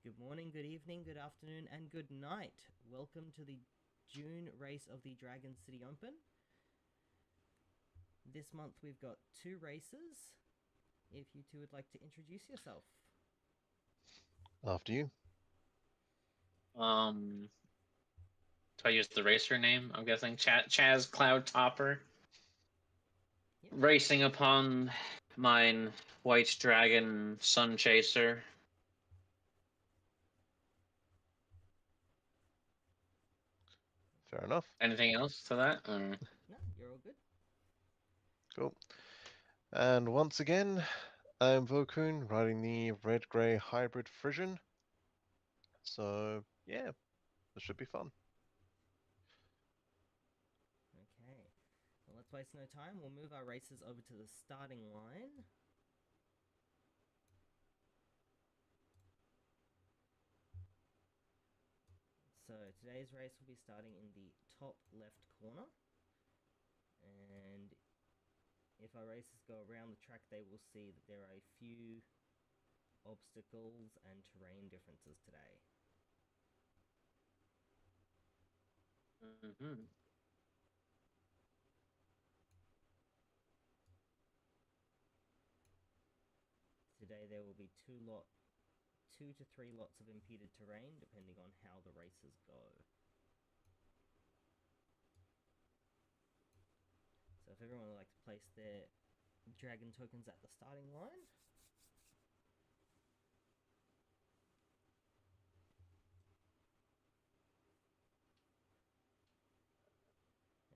Good morning, good evening, good afternoon, and good night. Welcome to the June race of the Dragon City Open. This month we've got 2 races. If you two would like to introduce yourself. After you. Do I use the racer name? I'm guessing Chaz Cloud Topper. Yep. Racing upon mine White Dragon Sun Chaser. Fair enough. Anything else to that? Or... No, you're all good. Cool. And once again, I'm Vokun, riding the red-grey hybrid Frisian. So, yeah, this should be fun. Okay. Well, let's waste no time. We'll move our races over to the starting line. So today's race will be starting in the top left corner. And if our racers go around the track, they will see that there are a few obstacles and terrain differences today. Today there will be 2 to 3 lots of impeded terrain, depending on how the races go. So if everyone would like to place their dragon tokens at the starting line.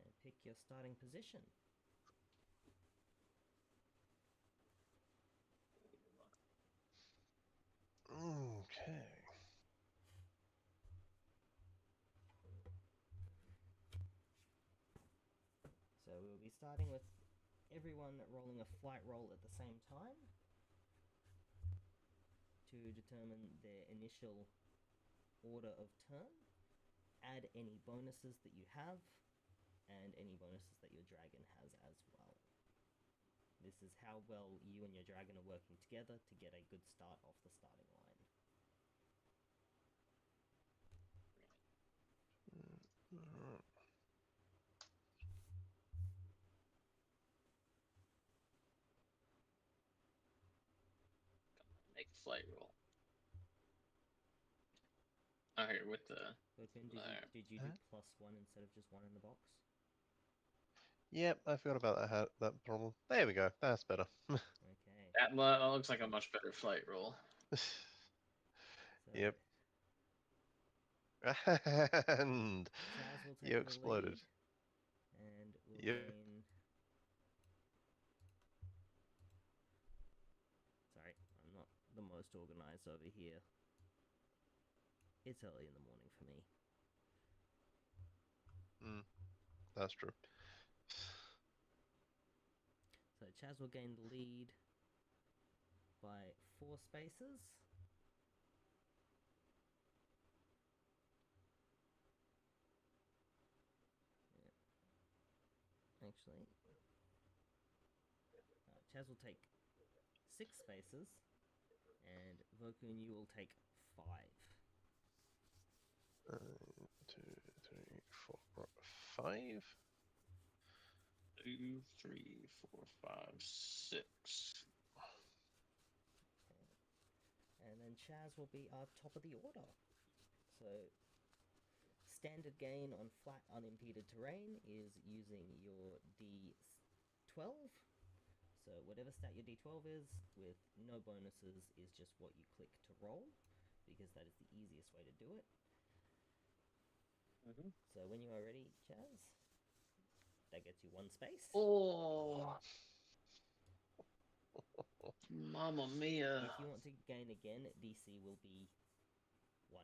And pick your starting position. Okay. So we'll be starting with everyone rolling a flight roll at the same time to determine their initial order of turn, add any bonuses that you have, and any bonuses that your dragon has as well. This is how well you and your dragon are working together to get a good start off the starting line. Make a flight roll. Oh, here with the. Lupin, did you do +1 instead of just 1 in the box? Yep, I forgot about that problem. There we go. That's better. Okay. That looks like a much better flight roll. So, Yep. And Chaz will take you the exploded. lead, and we'll Yep. gain... Sorry, I'm not the most organized over here. It's early in the morning for me. That's true. So Chaz will gain the lead by 4 spaces. Actually, Chaz will take 6 spaces, and Vokun, you will take 5. 1, 2, 3, 4, 5. 2, 3, 4, 5, 6. Okay. And then Chaz will be our top of the order. So standard gain on flat unimpeded terrain is using your D12. So whatever stat your D12 is, with no bonuses, is just what you click to roll, because that is the easiest way to do it. So when you are ready, Chaz, that gets you 1 space. Oh! Mamma mia! If you want to gain again, DC will be 1.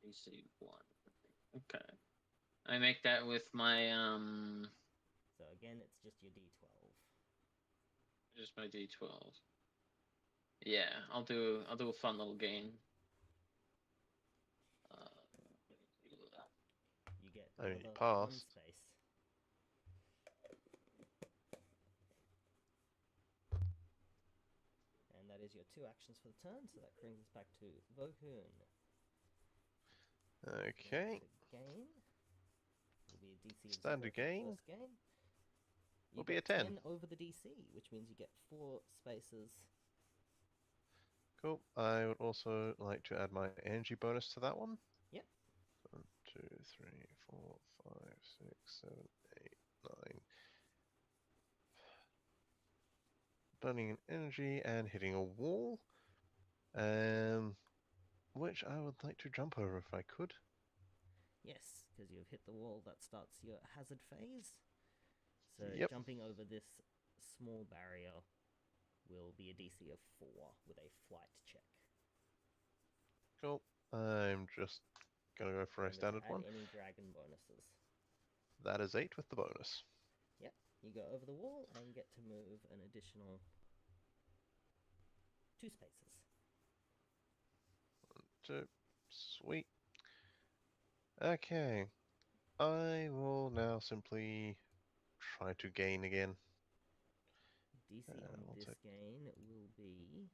DC 1. Okay. I make that with my So again, it's just your D12. Just my D12. Yeah, I'll do a fun little game. You get I mean, another 1 passed. space. that is your 2 actions for the turn, so that brings us back to Vokun. Okay. To gain, will be a DC of 0 Standard for the gain first gain. You will be got a 10. over the DC, which means you get 4 spaces. Cool. I would also like to add my energy bonus to that one. Yep. 1, 2, 3, 4, 5, 6, 7, 8, 9. Burning an energy and hitting a wall. Which I would like to jump over if I could. Yes, because you've hit the wall, that starts your hazard phase. So Yep. jumping over this small barrier will be a DC of 4 with a flight check. Cool. I'm just gonna go for a Remember standard to add one. any dragon bonuses. That is 8 with the bonus. Yep, you go over the wall and get to move an additional 2 spaces. 1, 2. Sweet. Okay. I will now simply try to gain again. DC on we'll this take- gain will be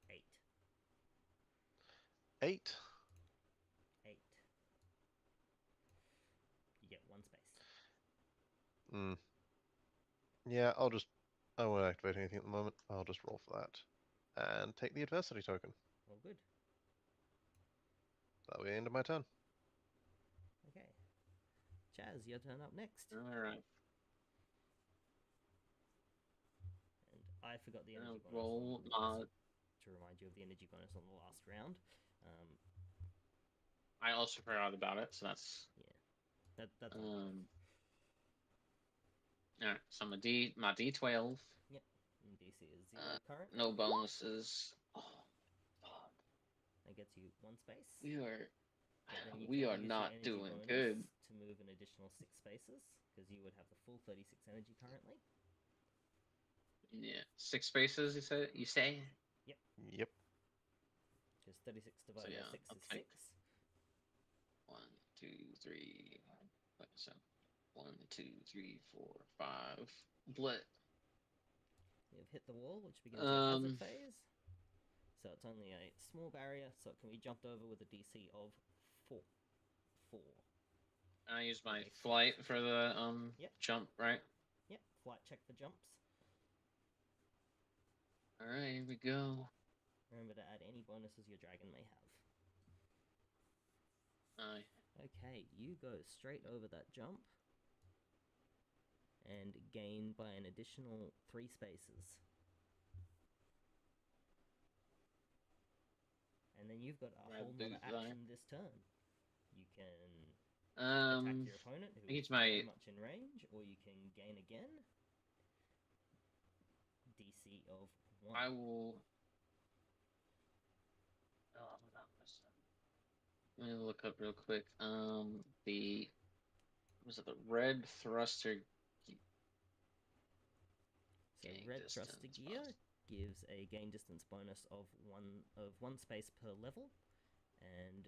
8. 8. 8. You get 1 space. Yeah, I won't activate anything at the moment. I'll just roll for that. And take the adversity token. All good. That'll be the end of my turn. Okay. Chaz, your turn up next. Alright. And I forgot the energy bonus Roll to remind you of the energy bonus on the last round. I also forgot about it, so that's That's alright. So my D12. Yep. And DC is 0 current. No bonuses. Oh, fuck. That gets you 1 space. We are But then you we can are use your not energy doing bonus good. to move an additional 6 spaces, because you would have the full 36 energy currently. Yeah, 6 spaces. You say? Yep. Because 36 divided by 6 I'll is take 6. 1, 2, 3. So 1, 2, 3, 4, 5. Blit. You've hit the wall, which begins your hazard Um. phase. So it's only a small barrier, so it can be jumped over with a DC of 4. 4. I use my Okay. flight for the Yep. jump, right? Yep, flight check for jumps. Alright, here we go. Remember to add any bonuses your dragon may have. Aye. Okay, you go straight over that jump and gain by an additional 3 spaces. And then you've got a whole nother action this turn. You can attack your opponent who is very much in range, or you can gain again. DC of 1. I will. Let me look up real quick. Was it the red thruster? So red thruster gear gives a gain distance bonus of 1 space per level, and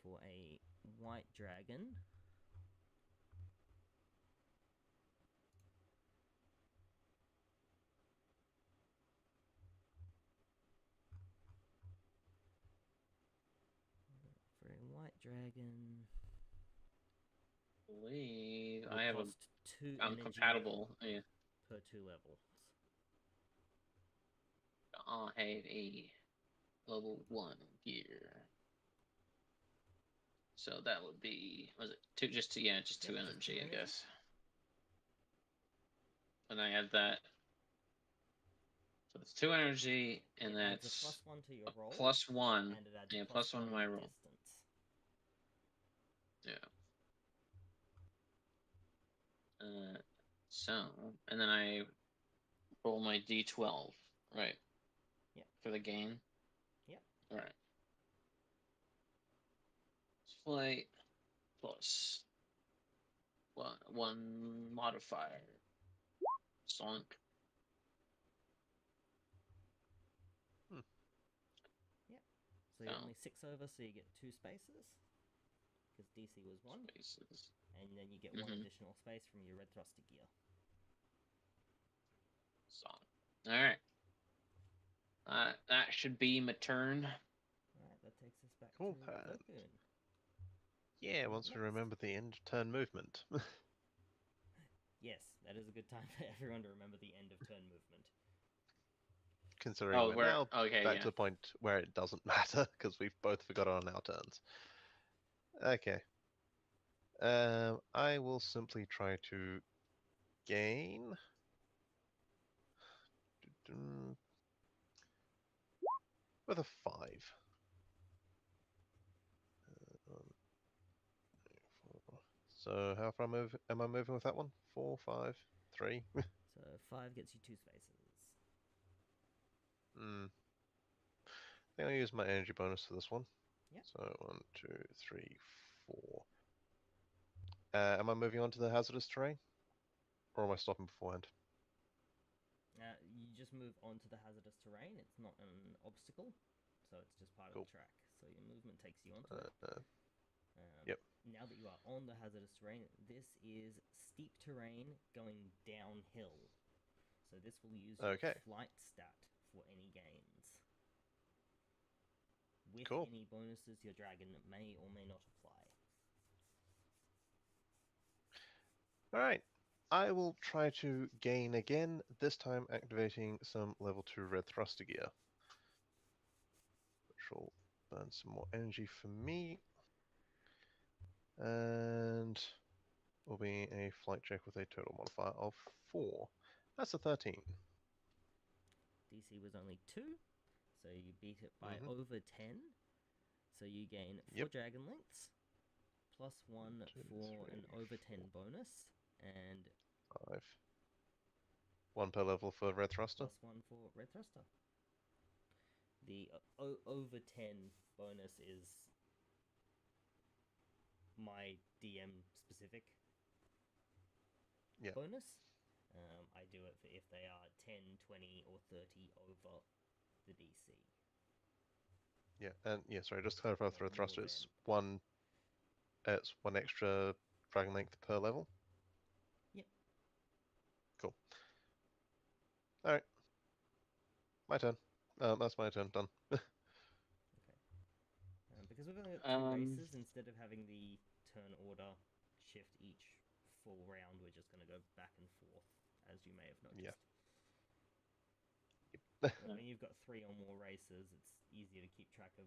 for a white dragon, I have cost 2 I'm energy compatible. Yeah. per 2 levels. I'll have a level 1 gear. So that would be, was it 2? Just 2, yeah, just 2 Yep, energy, just 2 I energy. guess. And I add that. So it's 2 energy, and It that's adds a +1 to your roll, +1. and it adds Yeah, a +1 to my roll. distance. Yeah. So, and then I roll my D12, right? Yep. For the gain. Yep. All right. Flight plus one modifier. Sonic. Yep. So you're only 6 over, so you get 2 spaces. because DC was 1. Spaces. And then you get 1 additional space from your red thruster gear. Solid. Alright. That should be my turn. Alright, that takes us back Cool, to Pat. Vokun. Yeah, once we remember the end of turn movement. Yes, that is a good time for everyone to remember the end of turn movement. Considering we're now okay, back yeah. to the point where it doesn't matter, because we've both forgotten on our turns. Okay. I will simply try to gain... with a 5. So how far am I moving with that one? 4, 5, 3? So 5 gets you 2 spaces. I think I'll use my energy bonus for this one. Yep. So 1, 2, 3, 4. Am I moving on to the hazardous terrain? Or am I stopping beforehand? You just move on to the hazardous terrain. It's not an obstacle, so it's just part of the track. So your movement takes you onto it. Yep. Now that you are on the hazardous terrain, this is steep terrain going downhill. So this will use your flight stat for any gains. With any bonuses your dragon may or may not apply. Alright. I will try to gain again, this time activating some level 2 red thruster gear. Which will burn some more energy for me. And will be a flight check with a total modifier of 4. That's a 13. DC was only 2, so you beat it by over 10. So you gain 4 dragon lengths, plus 1 for an over 10 bonus, and 5. 1 per level for red thruster. Plus 1 for red thruster. The over 10 bonus is my DM specific bonus. I do it for if they are 10, 20, or 30 over the DC. Yeah, and sorry, just to clarify for red thruster, it's one extra dragon length per level. Yep. Cool. All right, my turn. That's my turn. Done. Okay. Because we've only got 2 races, instead of having the turn order shift each full round, we're just going to go back and forth, as you may have noticed. When you've got 3 or more races, it's easier to keep track of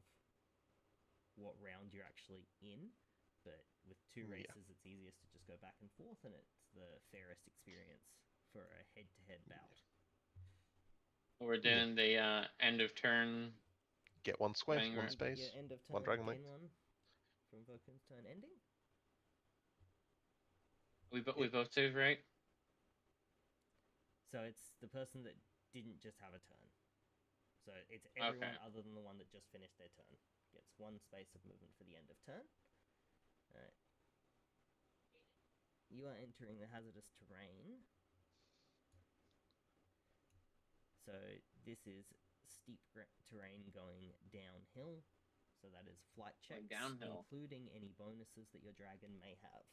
what round you're actually in. But with 2 races, it's easiest to just go back and forth, and it's the fairest experience for a head-to-head bout. We're doing the end of turn. Get 1 square, 1 space, Your end of turn, 1 dragon length. 1 from Vokun's turn ending. We both do, right? So it's the person that didn't just have a turn. So it's everyone other than the one that just finished their turn gets 1 space of movement for the end of turn. Alright. You are entering the hazardous terrain. So this is steep terrain going downhill. So that is flight checks, including any bonuses that your dragon may have.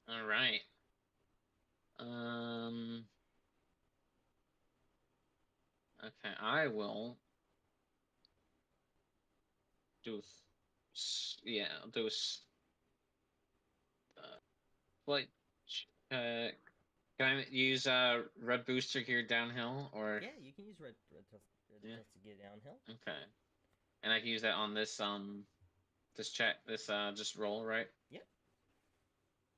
All right. Okay, I will do. I'll do a flight check. Can I use red booster gear downhill, or? Yeah, you can use red booster gear downhill. Okay, and I can use that on this just roll, right? Yep.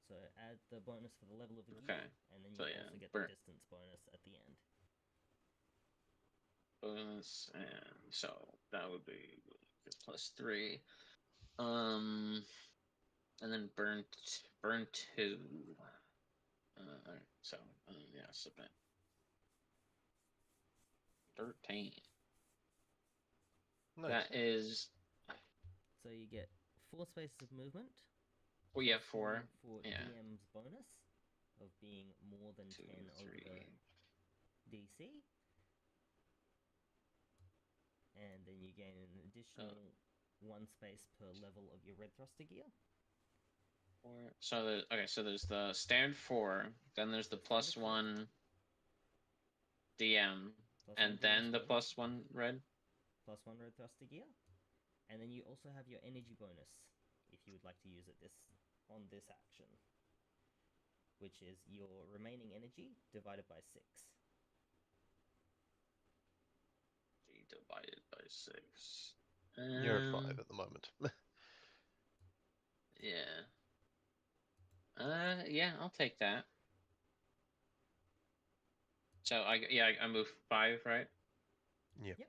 So add the bonus for the level of the gear, and then you also get the distance bonus at the end. Bonus, and so that would be +3. And then burn 2. Alright, so submit 13. Nice. That is. So you get 4 spaces of movement. Oh yeah, 4 for DM's bonus of being more than 10 over the DC. And then you gain an additional 1 space per level of your red thruster gear. So there's the standard 4, then there's the Standard 4. +1 DM, Plus and 1 then the DM +1 red. +1 red thruster gear, and then you also have your energy bonus if you would like to use it on this action, which is your remaining energy divided by 6. Divided by 6. You're at 5 at the moment. Yeah. Yeah, I'll take that. So I move 5, right? Yeah. Yep.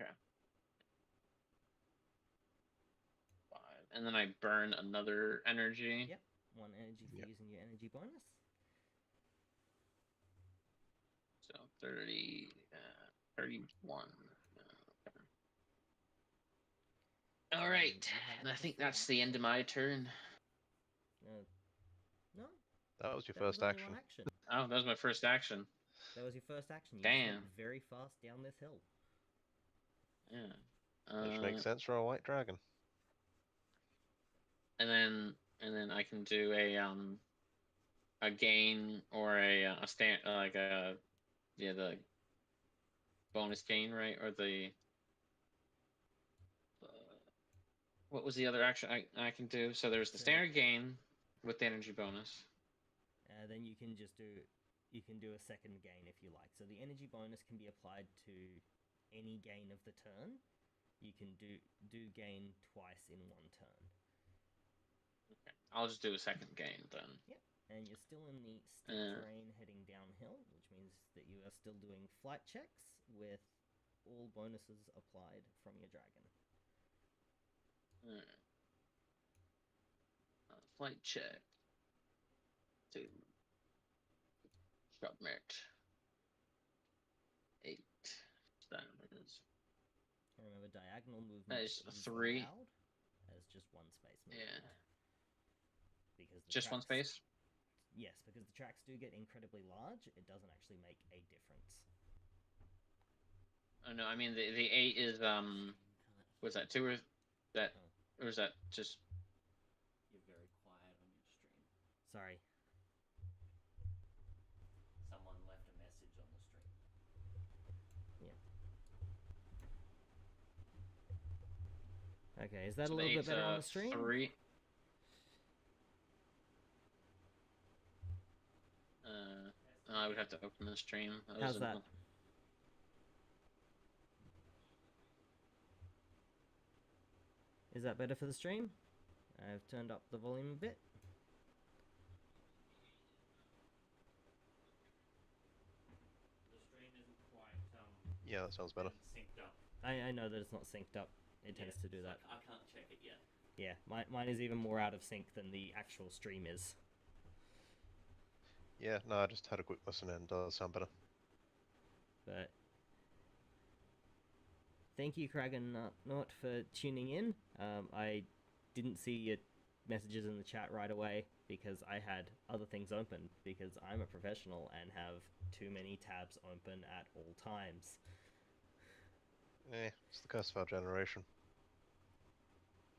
Okay. 5, and then I burn another energy. Yep. 1 energy for Yep. using your energy bonus. So 30, 31. Okay. All right, you have and I the think full that's the end of my turn. No, That was your that was first only action. 1 action. Oh, that was my first action. That was your first action. You just Damn. went very fast down this hill. Yeah. Which makes sense for a white dragon. And then I can do a gain or a stand like a the bonus gain, right? Or the what was the other action I can do? So there's the So- standard gain with the energy bonus. Then you can just do a second gain if you like. So the energy bonus can be applied to any gain of the turn. You can do gain twice in 1 turn. Okay. I'll just do a second gain then. Yep. And you're still in the steep terrain heading downhill, which means that you are still doing flight checks with all bonuses applied from your dragon. Alright. Flight check. To submit. 8. That is. Remember, diagonal movement That is is 3. allowed as just 1 space movement. Yeah. Because the Just 1 tracks- space? Yes, because the tracks do get incredibly large, it doesn't actually make a difference. Oh no, I mean the 8 is was that 2 or that or is that just You're very quiet on your stream. Sorry. Someone left a message on the stream. Okay, is that so a the little bit 8's, better on the stream? 3. I would have to open the stream. How's that? Is that better for the stream? I've turned up the volume a bit. The stream isn't quite Yeah, that sounds better. synced up. I know that it's not synced up. It tends to do so that. I can't check it yet. Yeah, mine is even more out of sync than the actual stream is. Yeah, no, I just had a quick listen and it does sound better. But thank you, Kragan Not for tuning in. I didn't see your messages in the chat right away because I had other things open because I'm a professional and have too many tabs open at all times. It's the curse of our generation.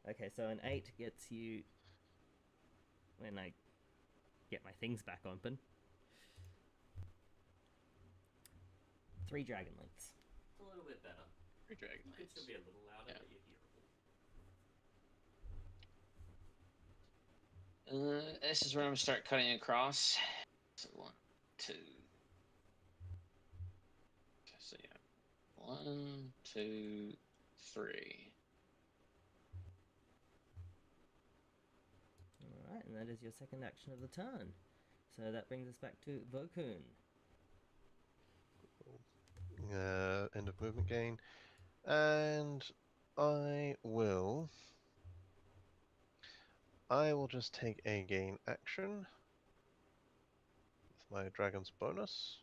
Okay, so an 8 gets you... When I get my things back open. 3 dragon lengths. It's a little bit better. Free dragon You could still be a little louder, Yeah. but you're hearable. This is where I'm gonna start cutting across. So 1, 2. So yeah, 1, 2, 3. Alright, and that is your second action of the turn. So that brings us back to Vokun. End of movement gain. And I will just take a gain action with my dragon's bonus.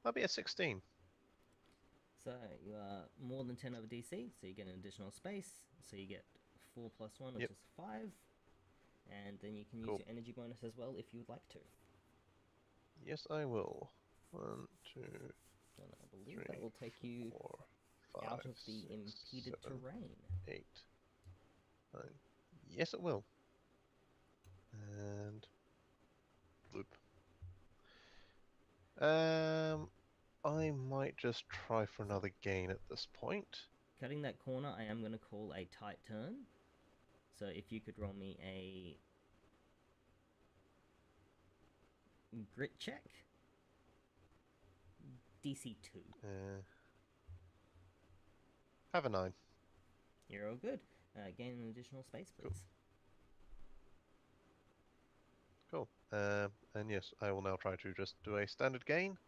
That'll be a 16. So you are more than 10 over DC, so you get an additional space. So you get 4 plus 1, which Yep. is 5. And then you can use Cool. your energy bonus as well if you would like to. Yes, I will. 1, 2, And I believe 3, that will take you 4, out 5, of the 6, impeded 7, terrain. 8, 9. Yes, it will. And loop. I might just try for another gain at this point. Cutting that corner, I am going to call a tight turn. So if you could roll me a grit check. DC 2. Have a 9. You're all good. Gain an additional space, please. Cool. And yes, I will now try to just do a standard gain,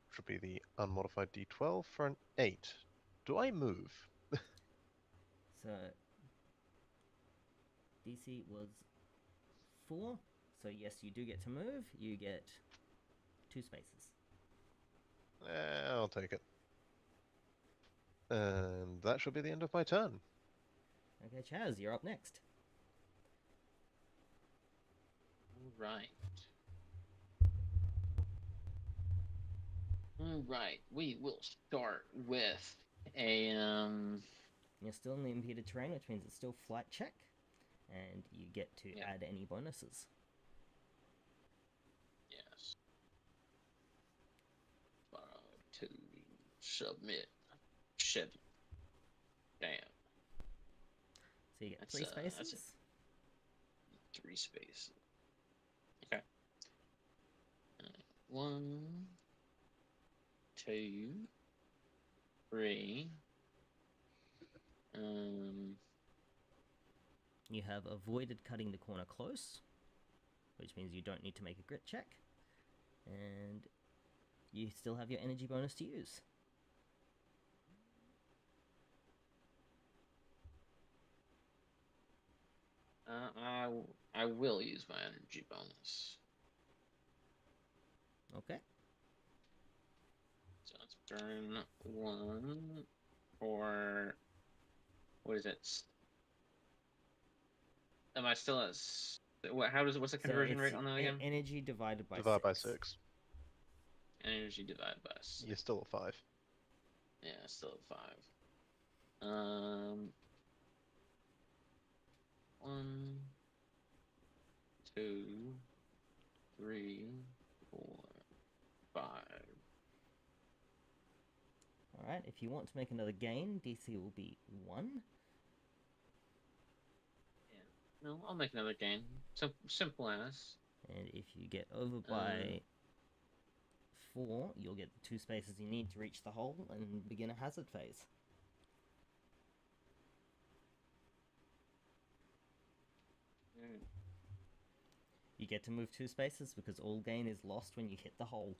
which will be the unmodified d12 for an 8. Do I move? So DC was 4. So yes, you do get to move. You get 2 spaces. I'll take it. And that should be the end of my turn. Okay, Chaz, you're up next. Right. Alright, we will start with a You're still in the impeded terrain, which means it's still flight check, and you get to Yeah. add any bonuses. yes. To submit. Shit. Damn. So you get That's, 3 that's spaces. 3 spaces. Okay. 1, 2, 3. You have avoided cutting the corner close, which means you don't need to make a grit check. And you still have your energy bonus to use. I will use my energy bonus. Okay. So it's turn 1 or what is it? Am I still at what? What's the conversion so rate on that again? Energy divided by Divide 6. by 6. Energy divided by 6. You're still at 5. Yeah, still at 5. 1, 2, 3, 4, 5. Alright, if you want to make another gain, DC will be 1. No, I'll make another gain. Simple as. And if you get over by 4, you'll get the 2 spaces you need to reach the hole and begin a hazard phase. You get to move 2 spaces because all gain is lost when you hit the hole.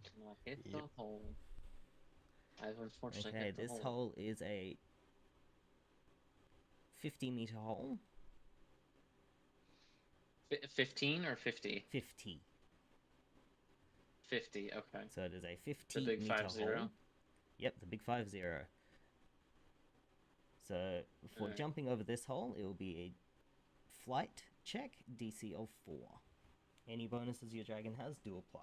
I hit the hole. I've unfortunately Okay, hit the this hole is a 50-meter hole. 15 or 50? 50. 50, okay. So it is a The 50-meter big 50. hole. Yep, the big 50. So for Alright. jumping over this hole, it will be a flight check, DC of 4. Any bonuses your dragon has do apply.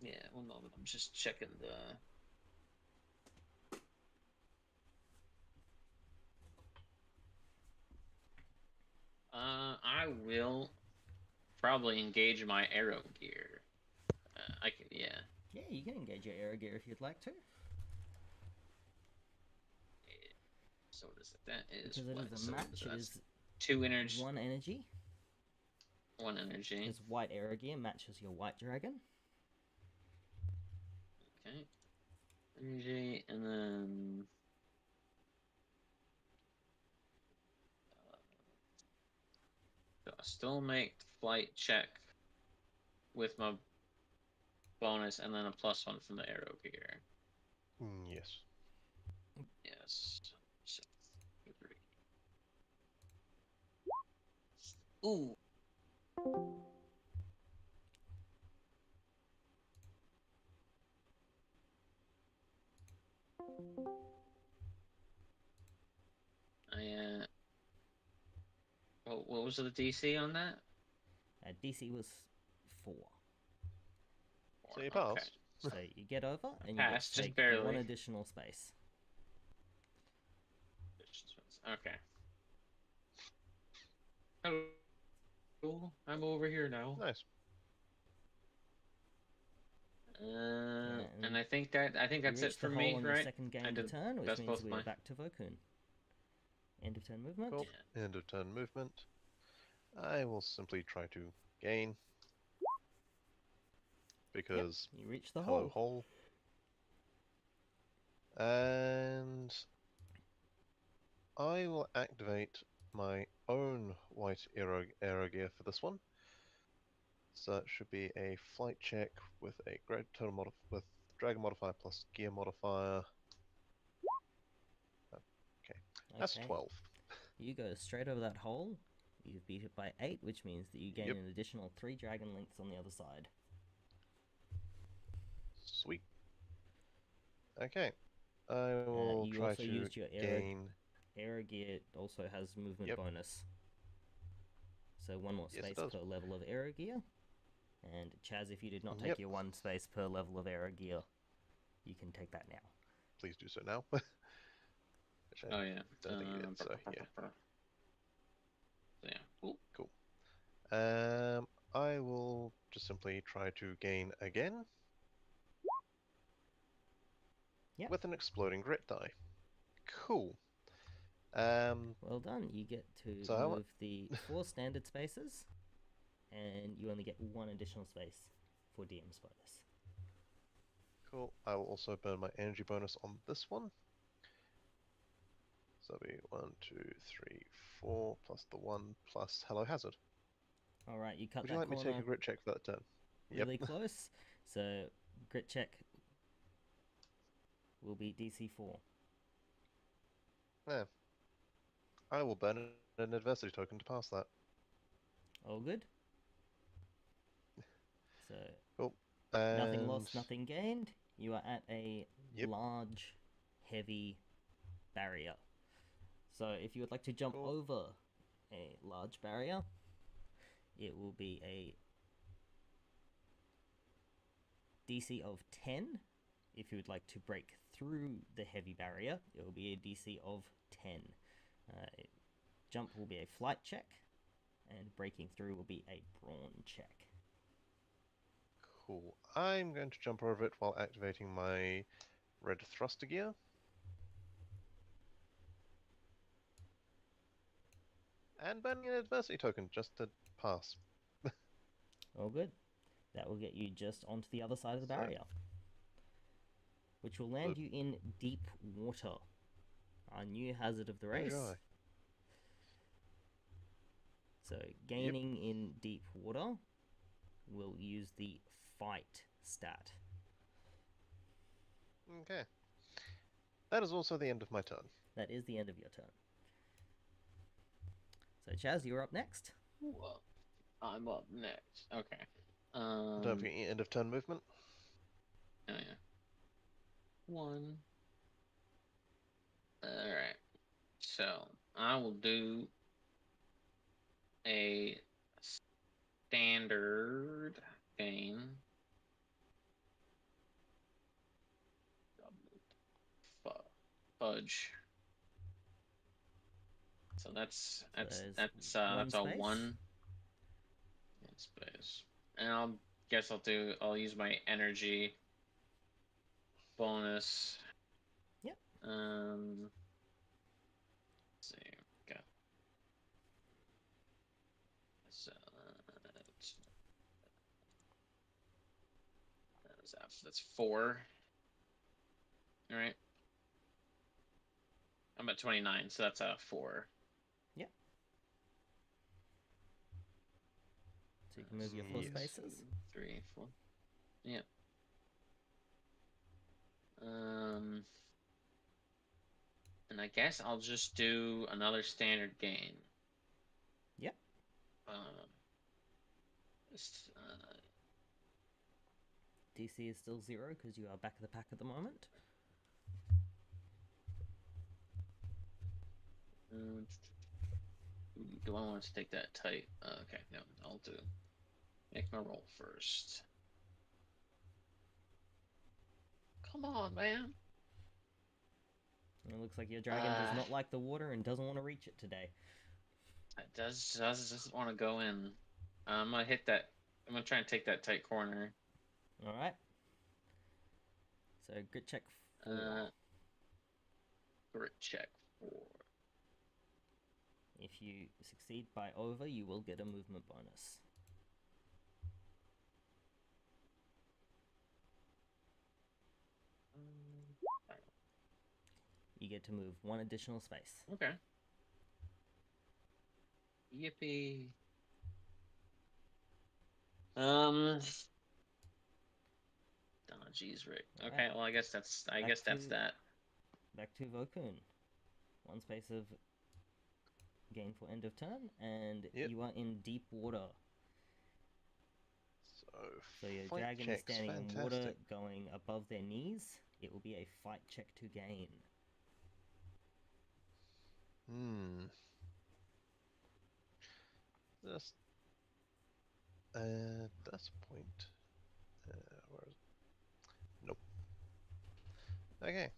Yeah, one moment. I'm just checking the. I will probably engage my arrow gear. I can, yeah. Yeah, you can engage your arrow gear if you'd like to. So what is it? That is Because it what? is a So match, it that's is 2 energy. 1 energy. 1 energy. Because white arrow gear matches your white dragon. Okay. Energy, and then. So I still make the flight check with my bonus and then a +1 from the arrow gear. Yes. Yes. So, 3. Ooh. What was the DC on that? DC was 4. So you Okay. passed. So you get over, and you get Passed, to just take barely. one additional space. Okay. Hello. I'm over here now. Nice. And I think You that's it reach the for hole me, on your right? second I game did turn, which that's means both we're my. back to Vokun. End of turn movement. Cool. End of turn movement. I will simply try to gain. Because You reach the hello hole. hole. And I will activate my own white aero gear for this one. So it should be a flight check with a great total with dragon modifier plus gear modifier. Okay, that's Okay. 12. You go straight over that hole. You beat it by 8, which means that you gain Yep. an additional 3 dragon links on the other side. Sweet. Okay, I will You try also to used your gain. aero gear. Also has movement Yep. bonus. So 1 more Yes, it space does. per level of aero gear. And Chaz, if you did not take Yep. your 1 space per level of aero gear, you can take that now. Please do so now. Which I Oh yeah. don't think you did. So yeah, So yeah. Cool. cool. I will just simply try to gain again. Yep. With an exploding grit die. Cool. Well done. You get to So how move the 4 standard spaces, and you only get 1 additional space for DM's bonus. Cool. I will also burn my energy bonus on this one. So it'll be 1, 2, 3, 4 plus the 1 plus Hello Hazard. Alright, you cut Would that you like me to corner take a grit check for that turn? really close. So, grit check will be DC 4. Yeah. I will burn an adversity token to pass that. All good? So, Cool. nothing lost, nothing gained. You are at a Yep. large, heavy barrier. So, if you would like to jump Cool. over a large barrier, it will be a DC of 10. If you would like to break through the heavy barrier, it will be a DC of 10. Jump will be a flight check, and breaking through will be a brawn check. Cool. I'm going to jump over it while activating my red thruster gear. And burning an adversity token just to pass. All good. That will get you just onto the other side of the So- barrier, which will land you in deep water, our new hazard of the race. Enjoy. So gaining in deep water will use the fight stat. Okay. That is also the end of my turn. That is the end of your turn. So Chaz, you're up next. Well, I'm up next. Okay. Don't forget your end of turn movement. Oh yeah. 1. Alright. So I will do a standard game. Fudge. So that's one a space. 1 space. And I'll use my energy bonus. Yep. Let's see. Got so that's 4. All right. I'm at 29, so that's a 4. Yep. So you can move your 4 Yes. spaces. 3, 4. Yep. And I guess I'll just do another standard game. Yep. DC is still 0 because you are back of the pack at the moment. Do I want to take that tight? Okay, no, I'll do. Make my roll first. Come on, man. It looks like your dragon does Ah. not like the water and doesn't want to reach it today. It doesn't want to go in. I'm gonna hit that. I'm gonna try and take that tight corner. All right. So grit check 4. Grit check 4. If you succeed by over, you will get a movement bonus. You get to move 1 additional space. Okay. Yippee. Oh, geez, Rick. Alright. Okay, well, I guess that's to- that. Back to Vokun. 1 space of gain for end of turn, and Yep. you are in deep water. So your fight dragon is check's standing in water, fantastic. going above their knees. It will be a fight check to gain. Just at this point, where is it? Nope. Okay,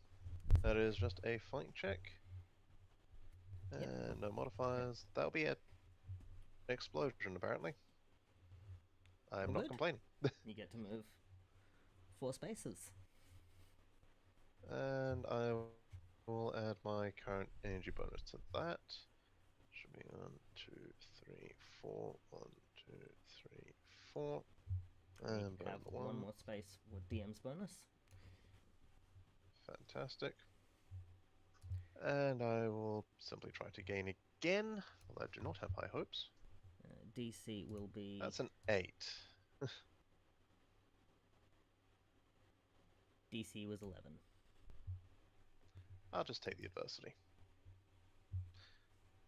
that is just a fight check. Yep. No modifiers. That'll be an explosion, apparently. I'm All not good. complaining. You get to move 4 spaces. And I will add my current energy bonus to that. Should be 1, 2, 3, 4. 1, 2, 3, 4. You And burn have the 1 1. more space with DM's bonus. Fantastic. And I will simply try to gain again, although I do not have high hopes. DC will be... That's an 8. DC was 11. I'll just take the adversity.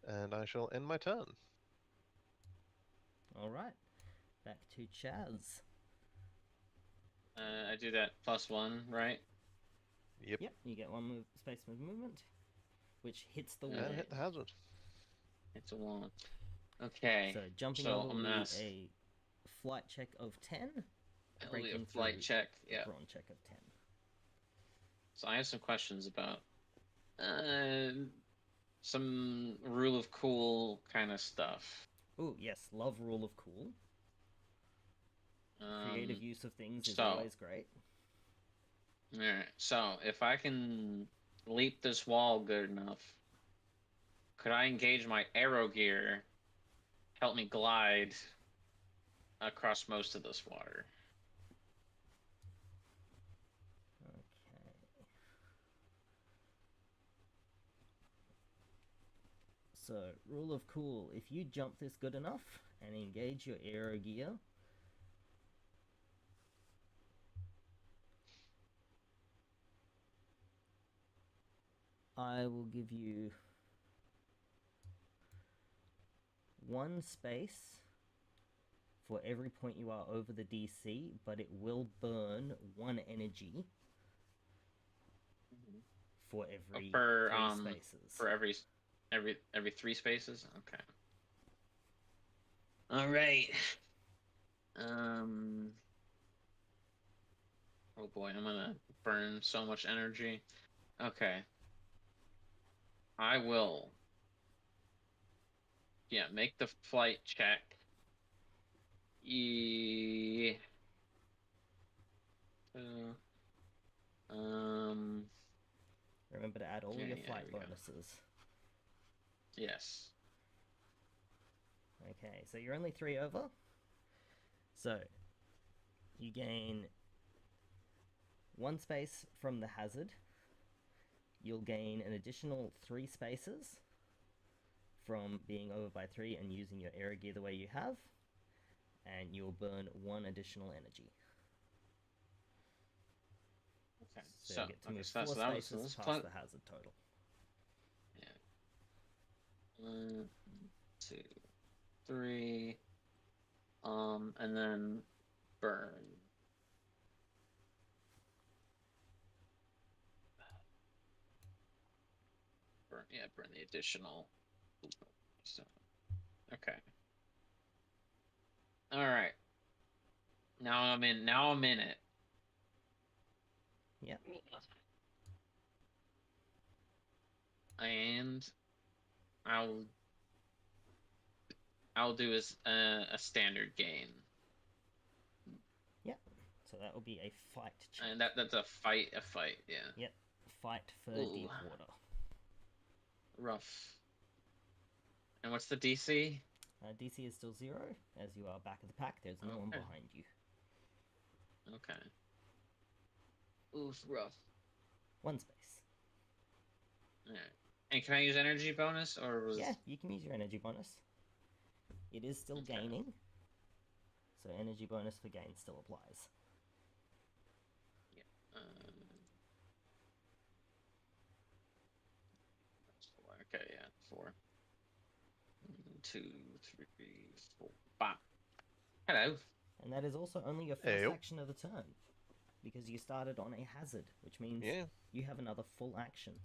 And I shall end my turn. Alright. Back to Chaz. I do that +1, right? Yep. Yep, you get 1 space of movement, which hits the wall. And hit the hazard. It's a 1. Okay. So jumping so over I'm will gonna be a flight check of 10. It'll be a Breaking flight through check. Yeah. brawn check of 10. So I have some questions about some rule of cool kind of stuff. Ooh, yes, love rule of cool. Creative use of things is so- always great. Alright, so if I can leap this wall good enough, could I engage my arrow gear, help me glide across most of this water? Okay. So, rule of cool. If you jump this good enough and engage your aero gear, I will give you 1 space for every point you are over the DC, but it will burn 1 energy for every Per, 3 spaces. For every 3 spaces? Okay. Alright. Oh boy, I'm gonna burn so much energy. Okay. I will. Yeah, make the flight check. Remember to add all Yeah, your yeah, flight here we go. bonuses. Yes. Okay, so you're only 3 over. So, you gain 1 space from the hazard. You'll gain an additional 3 spaces from being over by 3 and using your aero gear the way you have. And you'll burn 1 additional energy. Okay. So, you get to move 4 that spaces was past the hazard total. Yeah. 1, 2, 3. And then burn. Burn the additional. So, okay. All right. Now I'm in it. Yep. And I'll do a standard gain. Yep. So that will be a fight check. And that's a fight, yeah. Yep. Fight for Ooh. deep water. Rough. And what's the DC? DC is still 0, as you are back of the pack. There's no one Okay. behind you. Okay. Oof, rough. 1 space. Alright. And can I use energy bonus, or was... Yeah, you can use your energy bonus. It is still Okay. gaining, so energy bonus for gain still applies. That's 4. Okay, yeah, 4. 1, 2, 3, 4, 5. Hello. And that is also only your first action of the turn, because you started on a hazard, which means you have another full action.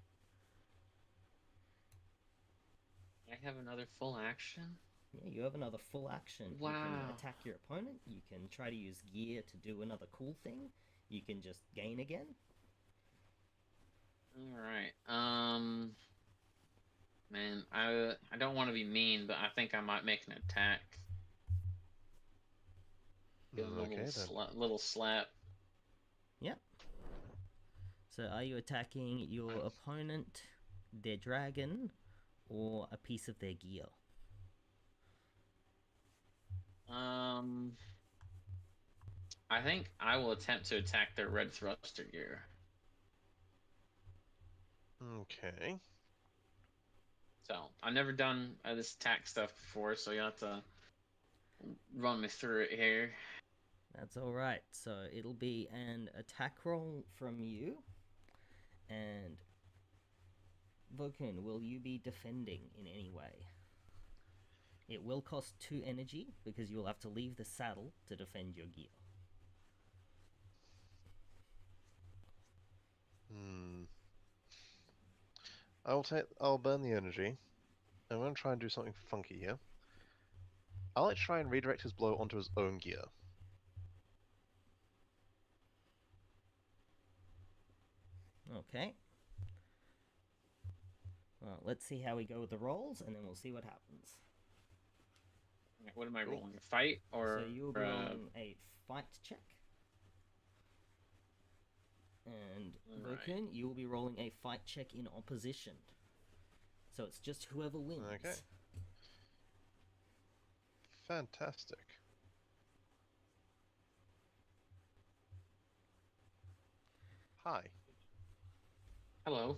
I have another full action? Yeah, you have another full action. Wow. You can attack your opponent, you can try to use gear to do another cool thing, you can just gain again. Alright, man, I don't want to be mean, but I think I might make an attack. Give him a little slap. Yep. So are you attacking your opponent, their dragon, or a piece of their gear? I think I will attempt to attack their red thruster gear. Okay. So, I've never done this attack stuff before, so you'll have to run me through it here. That's alright. So it'll be an attack roll from you. And Vokun, will you be defending in any way? It will cost 2 energy, because you will have to leave the saddle to defend your gear. I'll burn the energy. I'm going to try and do something funky here. I'll like to try and redirect his blow onto his own gear. Okay. Well, let's see how we go with the rolls, and then we'll see what happens. What am I rolling? A fight, or... So you'll be rolling a fight check. And Vokun, you will be rolling a fight check in opposition. So it's just whoever wins. Okay. Fantastic. Hi. Hello.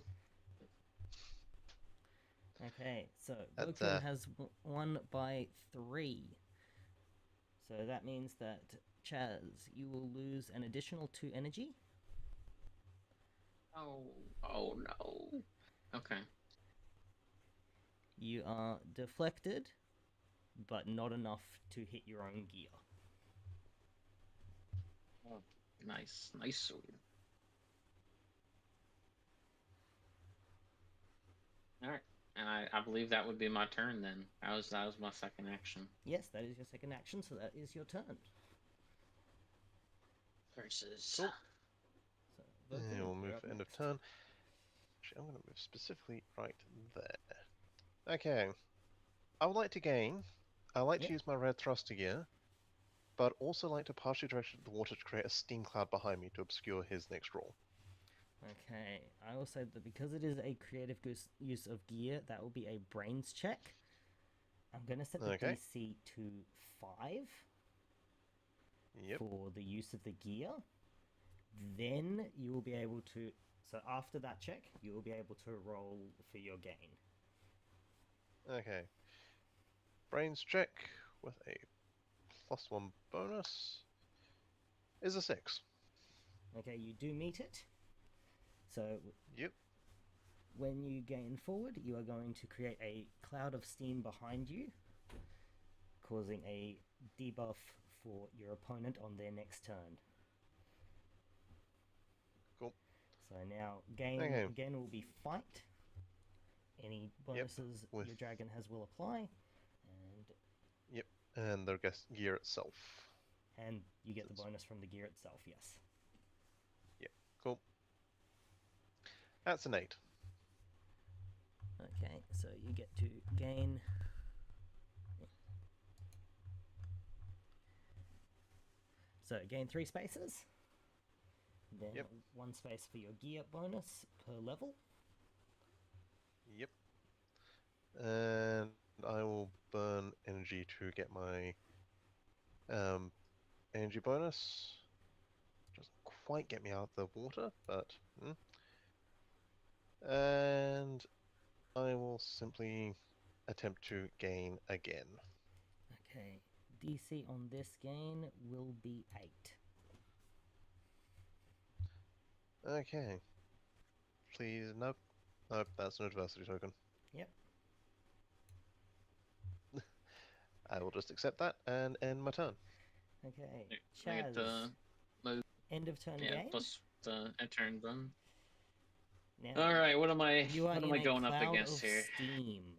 Okay, so Vokun has won by 3. So that means that, Chaz, you will lose an additional 2 energy. Oh no. Okay. You are deflected, but not enough to hit your own gear. Oh, nice. Nice. Alright. And I believe that would be my turn then. That was my second action. Yes, that is your second action, so that is your turn. Versus... Cool. So, Yeah, we'll move you're up for end of next. turn. Actually, I'm going to move specifically right there. Okay. I would like to gain. I like to use my red thruster gear, but also like to partially direct the water to create a steam cloud behind me to obscure his next roll. Okay, I will say that because it is a creative use of gear, that will be a brains check. I'm going to set the DC to 5 for the use of the gear. Then you will be able to... So after that check, you will be able to roll for your gain. Okay. Brains check with a +1 bonus is a 6. Okay, you do meet it. So when you gain forward, you are going to create a cloud of steam behind you, causing a debuff for your opponent on their next turn. Cool. So now gain again will be fight. Any bonuses your dragon has will apply, and the gear itself. And you get the bonus from the gear itself, yes. Yeah, cool. That's an 8. Okay, so you get to gain. So gain 3 spaces. Then Yep. 1 space for your gear bonus per level. Yep. And I will burn energy to get my energy bonus. Doesn't quite get me out of the water, but and I will simply attempt to gain again. Okay, DC on this gain will be 8. Okay. Please, nope. Nope, that's an adversity token. Yep. I will just accept that and end my turn. Okay, Can I get the Chaz. move? End of turn Yeah, gain. plus the turn done. Now, All right, what am I? you are What am in I a going up cloud against of here? steam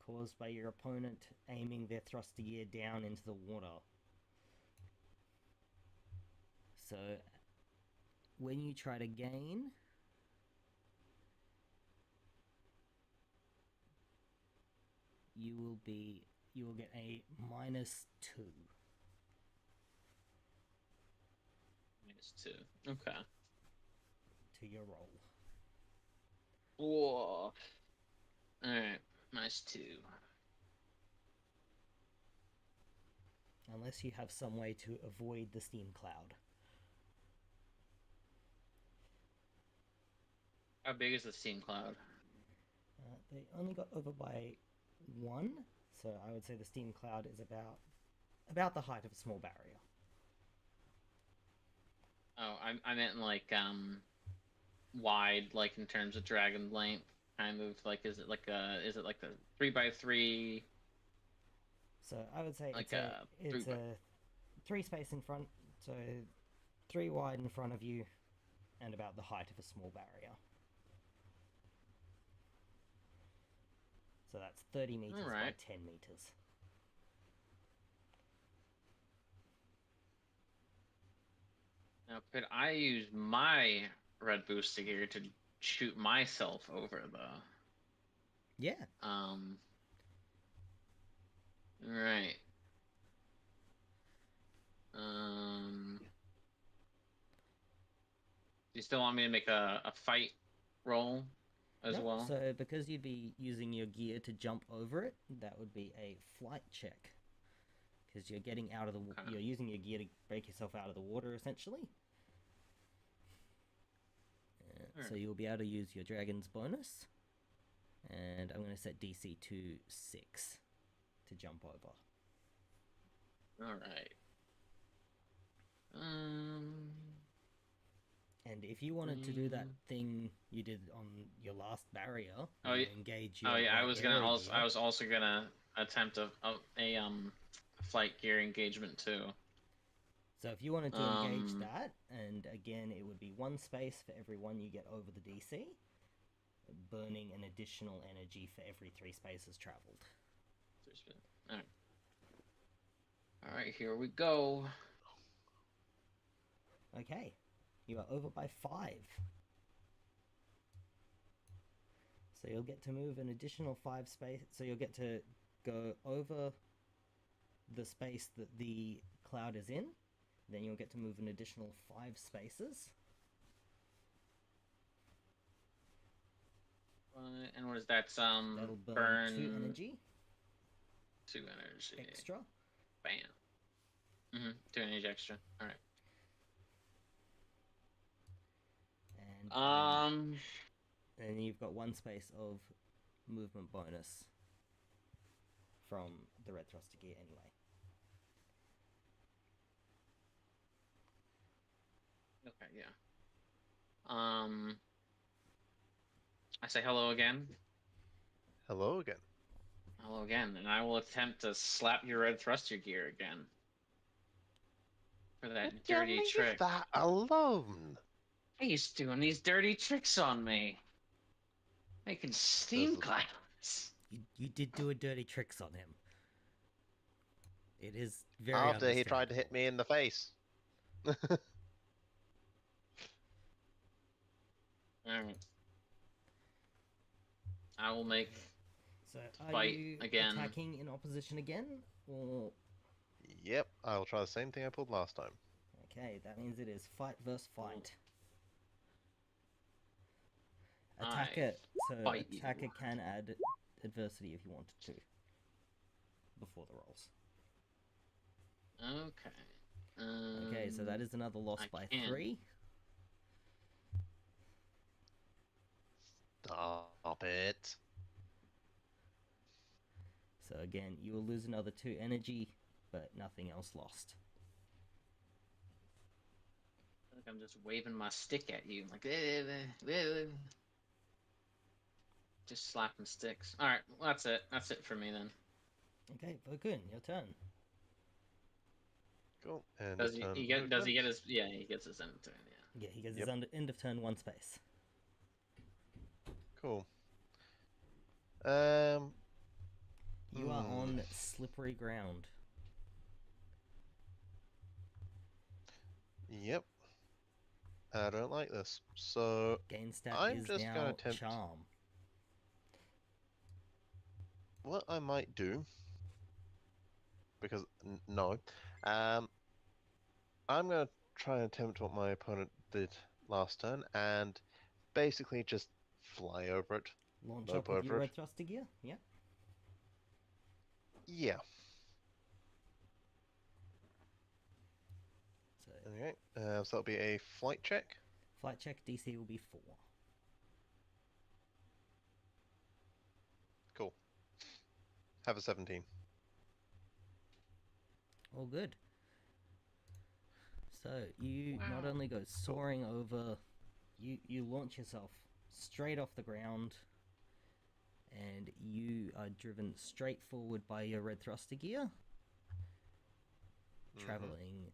caused by your opponent aiming their thruster gear down into the water. So, when you try to gain, you will get a -2 -2. Okay. to your roll. Whoa. Alright, -2. Unless you have some way to avoid the steam cloud. How big is the steam cloud? They only got over by 1, so I would say the steam cloud is about the height of a small barrier. Oh, I meant like wide, like in terms of dragon length, kind of like is it like a 3x3? So I would say Like it's a 3 space in front, so 3 wide in front of you, and about the height of a small barrier. So that's 30 meters by 10 meters. Now, could I use my red booster gear to shoot myself over though? Yeah. Right. Do you still want me to make a fight roll as No, well? so because you'd be using your gear to jump over it, that would be a flight check. Because you're getting out of the you're using your gear to break yourself out of the water, essentially. So you'll be able to use your dragon's bonus. And I'm going to set DC to 6 to jump over. Alright. And if you wanted to do that thing you did on your last barrier, engage your I was also gonna attempt a flight gear engagement too. So if you wanted to engage that, and again it would be 1 space for every 1 you get over the DC, burning an additional energy for every 3 spaces traveled. Alright, here we go. Okay, you are over by 5. So you'll get to move an additional 5 space. So you'll get to go over the space that the cloud is in. Then you'll get to move an additional 5 spaces. And what is that? That'll burn 2 energy. 2 energy. Extra. Bam. 2 energy extra. Alright. And then you've got 1 space of movement bonus from the red thruster gear anyway. Okay, yeah. I say hello again. Hello again. Hello again, and I will attempt to slap your red thruster gear again. For that dirty leave trick. that alone. He's doing these dirty tricks on me. Making steam clouds. You did do a dirty tricks on him. It is very After he tried to hit me in the face. Alright. I will make. So are Fight you again. attacking in opposition again, or Yep, I'll try the same thing I pulled last time. okay? That means it is fight versus fight. I Attacker. So fight you. attacker can add adversity if you wanted to before the rolls. Okay. Okay, so that is another loss I by can. 3. Stop it. So again, you will lose another 2 energy, but nothing else lost. I feel like I'm just waving my stick at you, like just slapping sticks. All right, well, that's it. That's it for me then. Okay, Vokun, your turn. Cool. And Does turn he get? Does he movement. get his? Yeah, he gets his end turn. Yeah. Yeah, he gets Yep. his end of turn 1 space. Cool. You are on slippery ground. Yep. I don't like this. So Gain stat I'm is just gonna now attempt- charm. what I might do, because no, I'm gonna try and attempt what my opponent did last turn, and basically just fly over it. Launch Nope up with your over it. red thruster gear. Yeah. Yeah. So Okay. So that'll be a flight check. flight check DC will be 4. Cool. Have a 17. All good. So you not Wow. only go soaring over, you launch yourself straight off the ground, and you are driven straight forward by your red thruster gear, traveling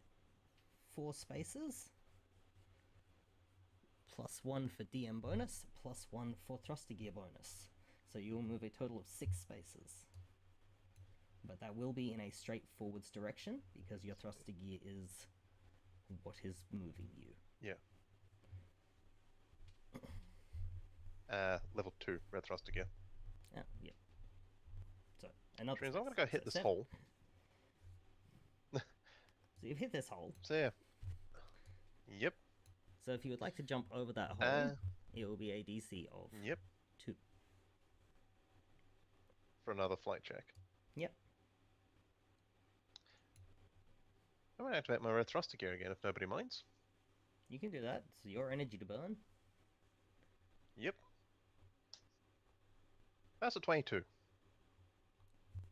4 spaces, +1 for DM bonus, +1 for thruster gear bonus. So you will move a total of 6 spaces. But that will be in a straight forwards direction because your thruster gear is what is moving you. Level 2 red thruster gear. Yeah. So another. Which means I'm gonna space. go hit So this 7. hole. So you've hit this hole. So yeah. Yep. So if you would like to jump over that hole, it will be a DC of Yep. 2. For another flight check. Yep. I might activate my red thruster gear again if nobody minds. You can do that. It's your energy to burn. Yep. That's a 22.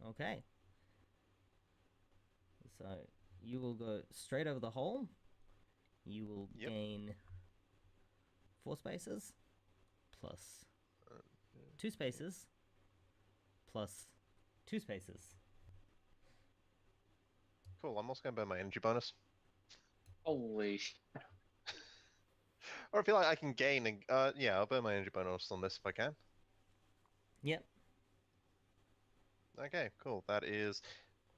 Okay. So you will go straight over the hole. You will Yep. gain 4 spaces plus 2 spaces plus 2 spaces. Cool, I'm also going to burn my energy bonus. Holy sh! Or if you like, I can gain... yeah, I'll burn my energy bonus on this if I can. Yep. Okay, cool. That is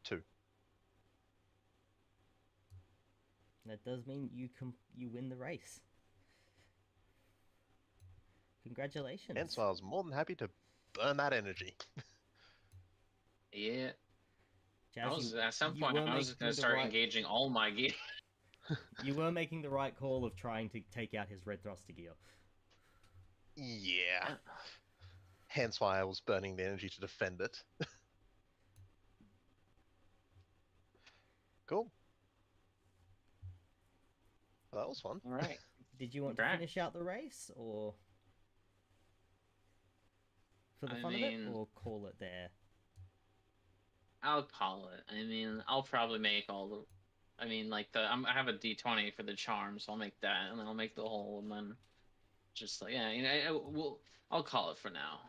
2. That does mean you win the race. Congratulations. Hence why I was more than happy to burn that energy. Yeah. Jazz, I was you- at some you point. were I was making gonna the start right- engaging all my gear. You were making the right call of trying to take out his red thruster gear. Yeah. Hence why I was burning the energy to defend it. Cool. Well, that was fun. All right. Did you want to Congrats. finish out the race, or for the I fun of it, mean- or call it there? I'll call it. I mean, I'll probably make all the. I mean, like I have a D20 for the charm, so I'll make that, and then I'll make the whole, and then just like I'll call it for now.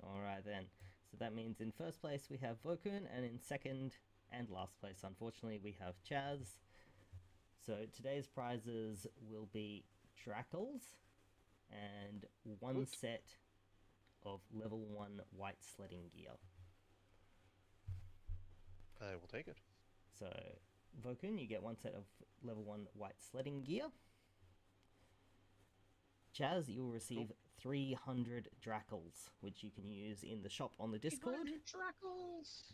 All right then. So that means in first place we have Vokun, and in second and last place, unfortunately, we have Chaz. So today's prizes will be Drackles and 1 set of level 1 white sledding gear. I will take it. So, Vokun, you get 1 set of level 1 white sledding gear. Chaz, you will receive 300 drachels, which you can use in the shop on the Discord.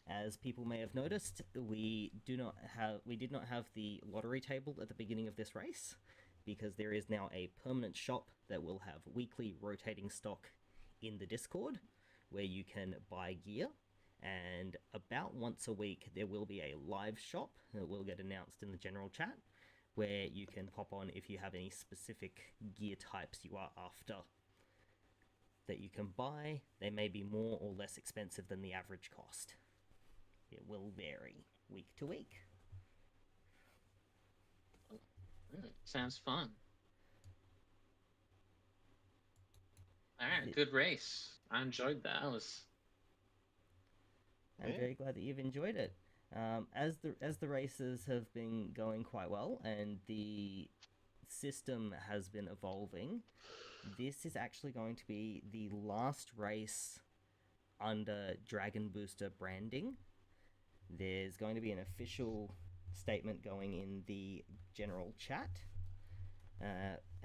As people may have noticed, we did not have the lottery table at the beginning of this race, because there is now a permanent shop that will have weekly rotating stock in the Discord, where you can buy gear, and about once a week there will be a live shop that will get announced in the general chat, where you can pop on if you have any specific gear types you are after that you can buy. They may be more or less expensive than the average cost. It will vary week to week. Sounds fun. Alright, good race. I enjoyed that. I'm very glad that you've enjoyed it. As the races have been going quite well and the system has been evolving, this is actually going to be the last race under Dragon Booster branding. There's going to be an official statement going in the general chat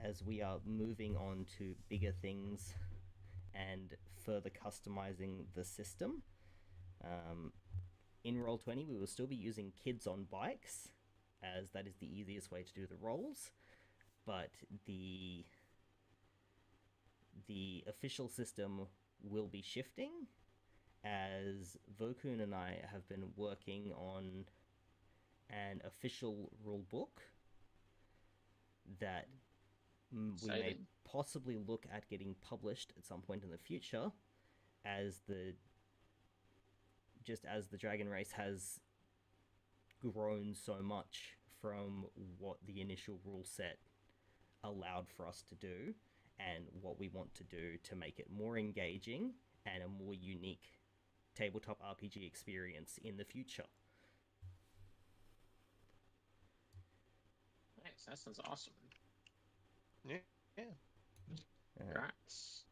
as we are moving on to bigger things and further customizing the system. In Roll20, we will still be using kids on bikes, as that is the easiest way to do the rolls, but the official system will be shifting, as Vokun and I have been working on an official rule book that we may possibly look at getting published at some point in the future, as the Dragon Race has grown so much from what the initial rule set allowed for us to do, and what we want to do to make it more engaging and a more unique tabletop RPG experience in the future. Nice, that sounds awesome. Yeah. Congrats.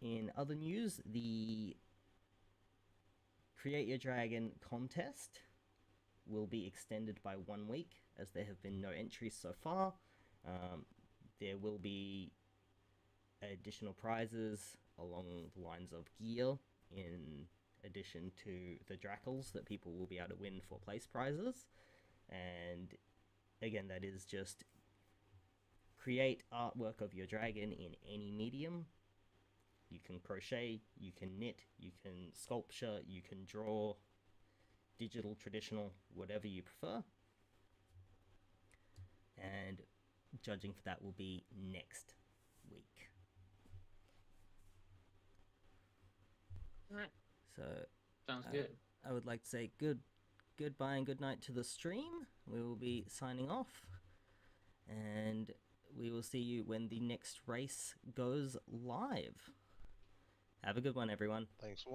In other news, the Create Your Dragon contest will be extended by 1 week, as there have been no entries so far. There will be additional prizes along the lines of gear, in addition to the drachels that people will be able to win for place prizes. And again, that is just create artwork of your dragon in any medium. You can crochet, you can knit, you can sculpture, you can draw, digital, traditional, whatever you prefer. And judging for that will be next week. Alright. So Sounds good. I would like to say goodbye and good night to the stream. We will be signing off, and we will see you when the next race goes live. Have a good one, everyone. Thanks for